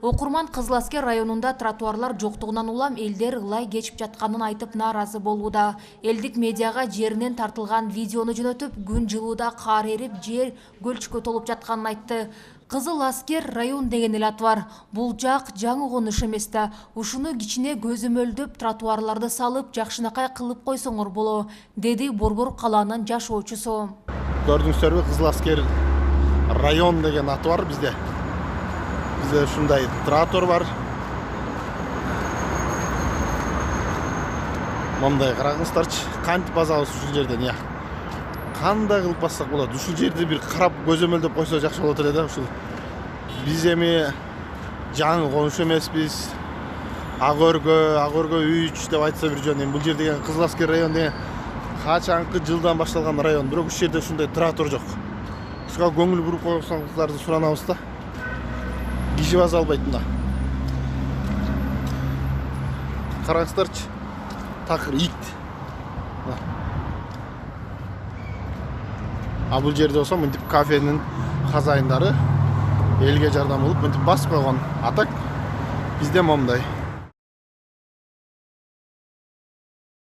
Окурман Кызыл Аскер районунда тротуарлар жоктугунан улам элдер ылай кечип жатканын айтып нааразы болууда. Элдик медиага жеринен тартылган видеону жөнөтүп, күн жылууда кар эрип, жер көлчкө толуп жатканын айтты. Кызыл Аскер район деген эле аты бар. Бул жак жаңы конуш эмес да. Ушуну кичине көзөмөлдөп, тротуарларды салып, жакшынакай кылып койсоңор боло, деди Борбор калаанын жашоочусу. Көрдүңүздөрбү, Кызыл Аскер район деген аты бар бизде. Bizde ушундай тротуар бар. Мындай караңыздарчы, кантип базабыз ушул жерден, я. Кандай кылып бассак болот? Ушул жерди бир карап көзөмөлдөп койсо жакшы болот эле да, ушул. Биз эми жаңы конуш эмеспиз. Агөргө 3 деп айтса бир жөн. Бул жер деген Кызыл Аскер район деген качанкы жылдан башталган район. Бирок ушул жерде ушундай тротуар жок. Ушуга көңүл буруп койсоңуздар суранабыз да. Киши баса албайт мына. Караңыздарчы, такыр ит. А бул жерде болсо мынтип кафенин хозяиндары элге жардам болуп мынтип басып койгон. А так бизде момундай.